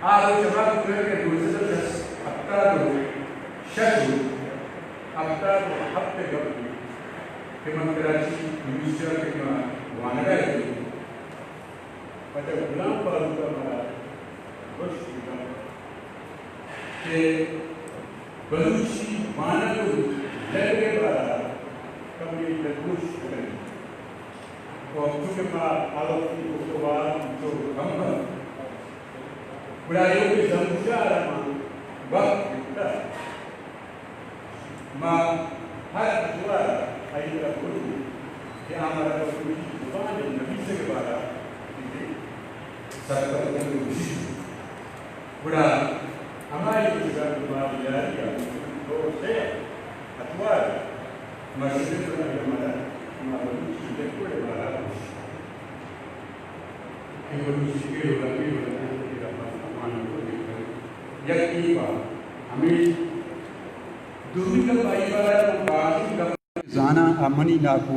Alo şabak kırık duruşu aptal şakul aptal hafte gapı keman Karachi Minister keman Wanagay pada bulan baru kemana bos kita ke Baluchi Wanagay lelke bara kami terus kami waktu kita alokasi ukuran untuk gambar Budaya itu semuanya bab kita, har suara ayat Al-Quran yang amat berfungsi Tuhan dan Nabi kepada ini serta untuk bersih. Budaya amat juga berbahaya yang dosa atwar masih berada pada manusia yang berada evolusi kehidupan Yakiba, Amin. Dunia baiklah bagi Zana amani naku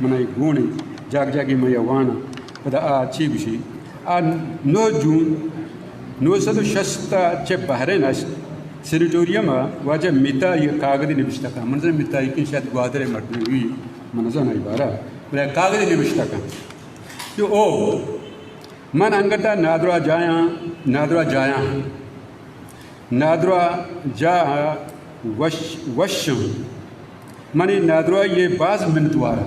mana gune jag maya wana pada a chibushi a no June no sadu shasta che Bahrain as senatorium waja mita ye kagadi nibishtaka manzan mita ikin shayad gwadare martwi manzan ibara mera kagadi nibishtaka yo o man angata nadra ja washam mani nadra ye baz minnatwara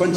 5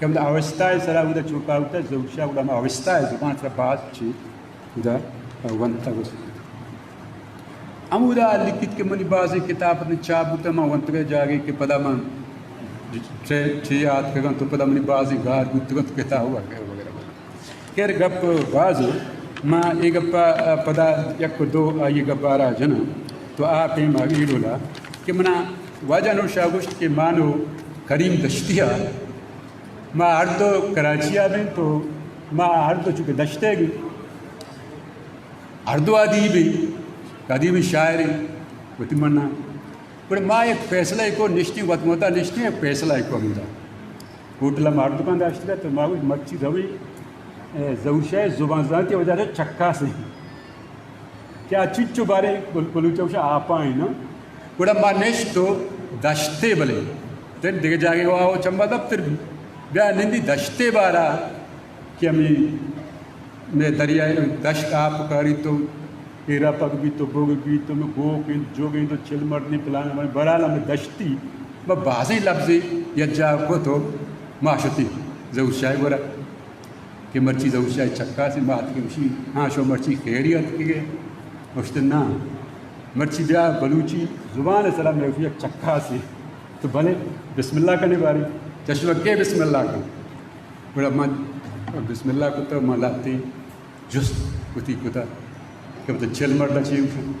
که من اوستای سر اوده چوکا اوده زوجا اوده ما اوستای زبان سر باز چی اوده ونتا گوست امودا لیکت که منی بازی کتاب نے چابوتا ما ونتگے جاگے کہ پدا من چھ یاد کرگن تو پدا منی بازی گار گوتگن تو کہتا ہوا وغیرہ خیر گپ باز ما ای گپ پدا یک دو آئی گپارا جنا تو آپ ہی ماگی بولا کہ منا واجہ نور شاہ گوشت کے مانو کریم دشتیہ ما ہر دو کراچیہ میں تو ما ہر دو چونکہ دشتے گی ہر دو ادیبی شاعری وتی منا پر ما ایک فیصلہ کو نشتی وقت موتا نشتی ایک فیصلہ کو مدا ہوٹل ما ہر دکان داشت تو ما مچی روی زوشہ زبان ذاتی وجہ سے چکا سے کیا چچو بارے بلوچوشا آپا ہے نا بڑا ما نشتو دشتے بلے تین دیکھ جاگے وہ چمبا دفتر بھی بیا نندی دشتے بارا کہ میں دریائے دشت آپ کاری تو ایرا پک بھی تو بوگ بھی تو میں گو گئی جو گئی تو چل مرنی پلانا میں برالا میں دشتی میں بازی لفظی یجا کو تو معاشتی زوشائے گورا کہ مرچی زوشائے چکا سے بات کی اسی ہاں شو مرچی خیریت کی گئے اشتنا مرچی بیا بلوچی زبان سلام میں ایک چکا سے تو بھلے بسم اللہ کرنے باری چشمہ کے بسم اللہ کا بڑا من بسم اللہ کو تو ملاتی جست کتی کتا کہ تو چل مردا چاہیے اوشن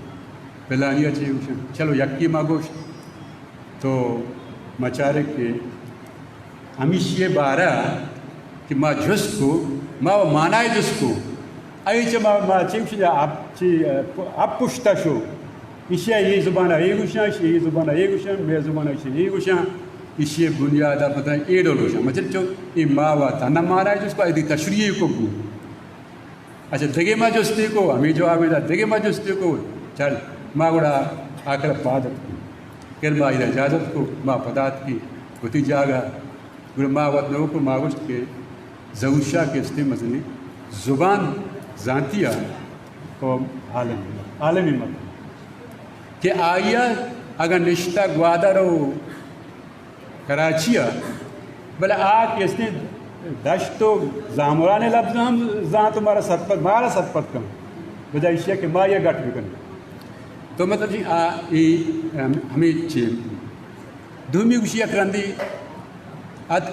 پلانیا چاہیے اوشن چلو یکی ما گوشت تو مچارے کے ہمیشہ بارہ کہ ما جست کو ما مانائے جست کو آئی چا ما چاہیے آپ پشتا شو اسی یہ زبانہ یہ گوشاں اسی یہ زبانہ یہ گوشاں میں زبانہ اسی یہ گوشاں اسی بنیادہ پتہ ہے ایڈو گوشاں مچھل چو یہ ماوا تھا نہ مارا ہے جس کو ایدی تشریح کو گو اچھا دگے ما جستے کو ہمیں جو آگے دا دگے ما جستے کو چل ما گوڑا آکر پادت کی کر ما ایدہ اجازت کو ما پدات کی ہوتی جاگا گوڑا ما وقت نو کو ما گوشت کے زوشا کے استے مزنی زبان زانتیہ کو عالمی مطلب کہ آئیا اگر نشتہ گوادر و کراچیہ بلے آگ اس نے دشت و زامرانے لفظ ہم زان تمہارا سرپت مارا سرپت کم بجائے اشیاء کہ ما یہ گٹ بھی کرنے تو مطلب جی ہمیں چیم دومی گوشی اکرندی ات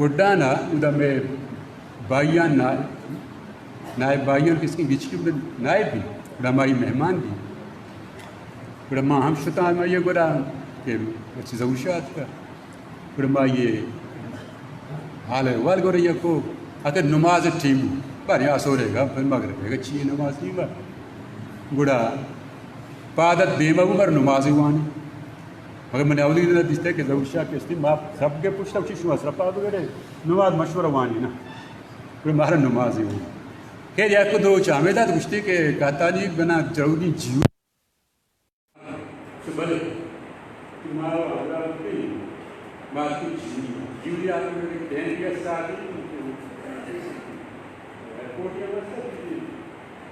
گڈانا ادا میں بائیان نائب بائیان کس کی گچکی نائب بھی ادا ہماری مہمان بھی بڑا ماں ہم شتا میں یہ گورا کہ اچھی زوشات کا بڑا ماں یہ حال ہے وال گورا یہ کو اگر نماز ٹھیم باری آسو رہے گا پھر مغرب ہے گا چیئے نماز نہیں گا گوڑا پادت بیمہ مر نماز ہوانی مگر میں نے اولی دن دیستے کہ زوشا کے استی ماں سب کے پوچھتا اچھی شما سر پادو گرے نماز مشورہ ہوانی نا بڑا مارا نماز ہوانی خیر یا کو دو چاہمیں دا پوچھتے کہ کہتا جی بنا جرودی جیو بلے تمہارا حضرات کی بات کی جیوری آپ نے دین کے ساتھ ایئرپورٹ کے واسطے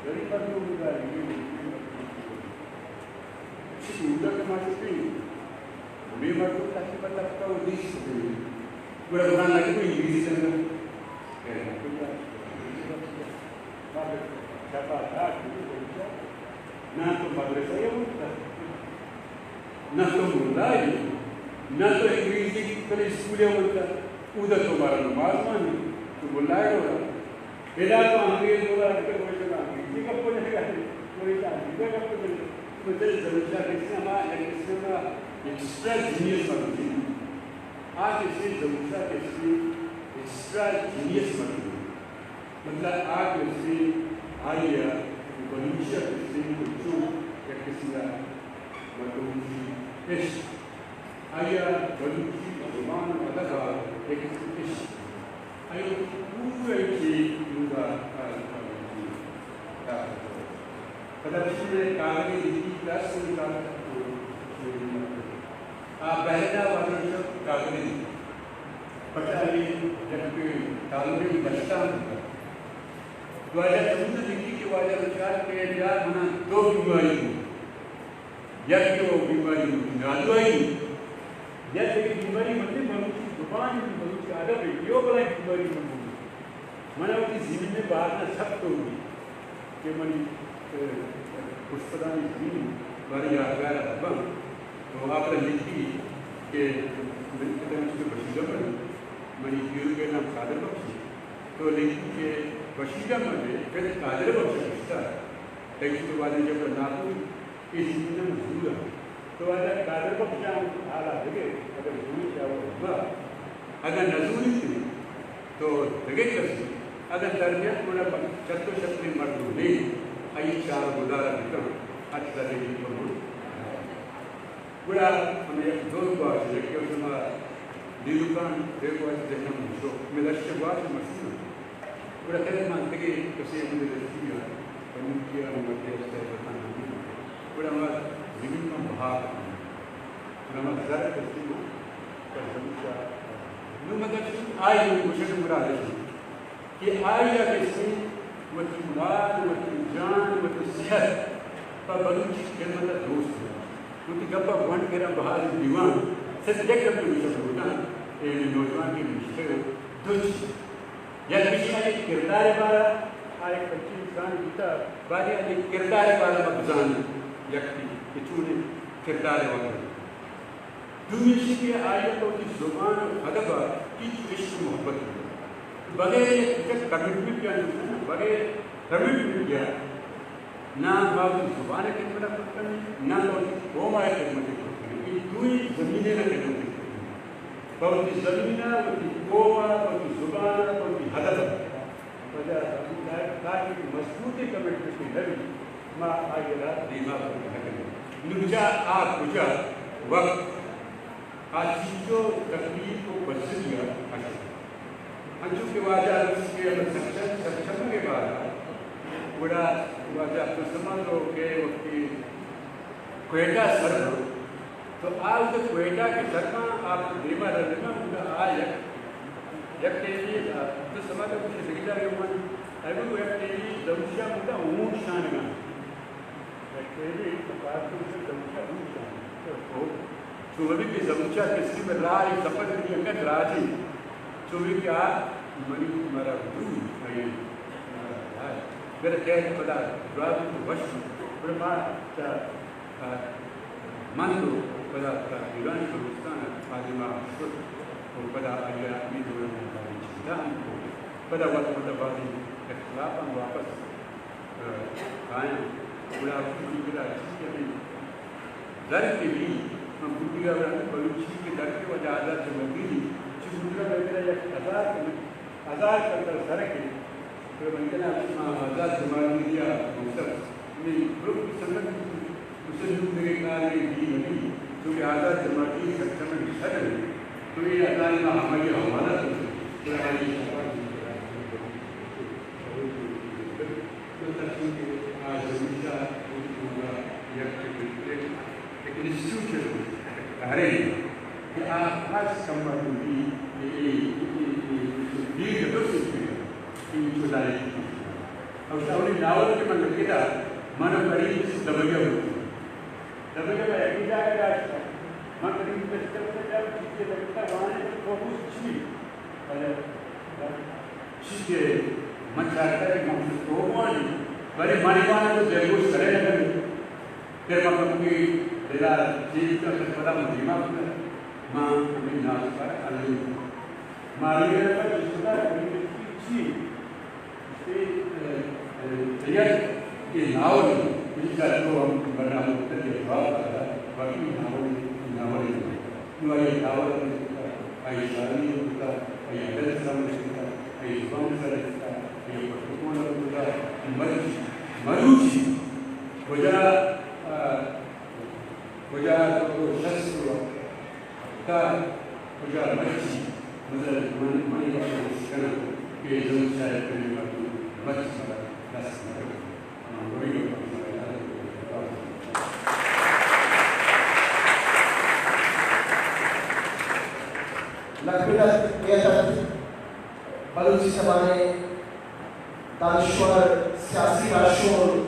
غریب پر لوگ ہوگا شیولا کے ماسٹر بھی مرتبہ تاکہ پتہ لگتا ہو دیش سے پورا قرآن لگے کوئی انگلیسی سے نہ تو مدرسہ یہ ہوتا نہ تو ملائی نہ تو انگریزی پہلے اسکولیں ہوتا ادھر تمہارا نماز مانی تو ملائی ہوگا بیدا تو انگریز ہوگا انگریزی کب کو جائے گا کوئی انگریزی کب کو جائے گا مطلب ضرورت ہے کسی ہمارا ایکسٹرا جینیس بنتی آج اسے ضرورت ہے کسی ایکسٹرا جینیس بنتی مطلب آج اسے آئیے بلوچہ کسی بچوں یا کسی کا بلوچی عشق آیا بلوچی زبان ادب ایک عشق آیا پورے کی مدہ پدرشی میں کاغذی لکھی پلس سے نکالتا آپ بہنا والا کاغذی پٹالی جب کہ تعلقی بچتا ہوتا تو آجا سمجھ لکھی کہ واجہ رشاد کے اعتیاد منا دو بیماری ہوں یک تو بیماری نالوائی یا ایک بیماری مطلب بلوچی زبان بلوچ ادب یہ بلا بری من منا وقتی زمین میں باہر نہ سخت ہوگی کہ منی پشپدانی زمین باری یادگار ادبم تو آپ نے لکھی کہ بشیرہ منی پیرو کے نام قادر بخش تو لکھی کہ بشیرہ میں پھر قادر بخش رشتہ لیکن تو والے جب ناپو اس زمین میں مزدور ہے تو آجا قادر بخش جاؤں حالہ دگے اگر ضروری چاہو ہوگا اگر نظوری تھی تو دگے کرسی اگر تربیت منا چتو شکلی مردو نہیں آئی چار گزارا دیتا اچھا دیکھی کرو بڑا ہمیں ایک دور بات ہے کہ اس میں دیوکان دیکھو ایسے دیکھنا مجھو میں لشتے بات ہے مشہور بڑا خیلی مانتے کہ کسی مجھے لشتی ہے پنوں کیا ہمارے اس طرح بتانا نہیں بڑا ہمارا زمین میں بہا کرنا بڑا ہمارا زر کرتی ہوں پر زمشہ نو مطلب آئی ہوئی کچھ مراد ہے کہ آئی یا کسی وقت مراد وقت جان وقت صحت پر بلوچی خدمت دوست ہے کیونکہ گپا ون کرا بہار دیوان صرف ایک گپ میں سب ہوتا ہے نوجوان کے مشکل دوچ یا کسی آئی کردار بارا آئی کچھ انسان جیتا باری آئی کردار بارا مقزان یکتی کہ چونے کردار وقت دومیشی کی آیتوں کی زبان و ادب کی عشق محبت ہے بغیر ایک کمیٹمنٹ کیا نہیں ہے بغیر کمیٹمنٹ کیا نہ باوجود زبان خدمت کرنی نہ باوجود قوم آئے خدمت کرنی یہ دوئی زمینیں نہ خدمت کرنی باوجود زمینہ باوجود قوم باوجود زبان باوجود حدب وجہ تاکہ مضبوطی کمیٹمنٹ کی نبی ما آئی رات دیما پر حکم نجا آگ کجا وقت آج چیزوں تقریب کو بسریا اشتر ہنچو کے واجہ اس کے سکشن کے بعد بڑا واجہ تو سمان لو کہ وقتی کوئٹہ سر ہو تو آج کوئٹہ کے سر میں آپ دیما رہنا ہوگا آج یک تیلی تو سمان لو کچھ سکتا ہے من ایبو کو یک تیلی دوشہ ہوتا اون شان گا یک تیلی تو بات کو اسے دوشہ اون شان تو ابھی بھی زمچہ کسی میں راہ سفر کی انگت راجی چوبی کہ آپ منی ہمارا حضور ہے میرا خیر خدا راجی کو وشم پر ماں چاہ من کو خدا ایرانی بلوچستان آدمہ شد اور خدا آئی آدمی دورے میں داری چیزا ہم کو خدا وقت متبادی اختلاف ہم واپس آئیں خدا کی بلا چیز کے در کے بھی ہم بودی آوران بلوچی کے در کے وجہ آزاد سے مدینی چیز مدرہ میں میرا یک ہزار کر سرکے تو ممکنہ آزاد زمانی دیا مقصد میں گروپ کی سنت اسے لوگ میرے کار میں بھی نہیں کیونکہ آزاد زمانی سکشن میں سر ہے تو یہ ازائی میں ہماری حوالہ تو ہماری تو ترسل کے آج ہمیشہ ایک انسٹیوشن ہرے کہ آپ خاص کمبر ہوئی یہ دوست کی چودائی کی اور ساوری ناول کے من لگے تھا مانا قریب سے دبگیا میں ایک جائے گا ماں قریب سے جب چیزیں لگتا وہاں سے بہت چیز چیزیں من چاہتا ہے کہ ہم کو موانی بڑے مانیوانا کو زیگوش کرے لگے پھر مطلب کی دلال چیز کا پتا مدیمہ ہوتا ہے ماں ہمیں ناس پر علیہ مالی ہے پر جس کا قریب کی چیز یہ ناول اس کا جو ہم بنا ہوتا ہے باقی ناول یہ ناول آئی شارنی ہوتا آئی عدل سلام ہوتا آئی زبان سر ہوتا آئی پرکون ہوتا مروچی وجہ تو شخص ہوتا وجہ مرچی مطلب منی باشا شکر کہ جو شاید کرنے والی مرچ سارا دس مرچ لکھنت ایتت بلوچی زبانے دانشور سیاسی راشور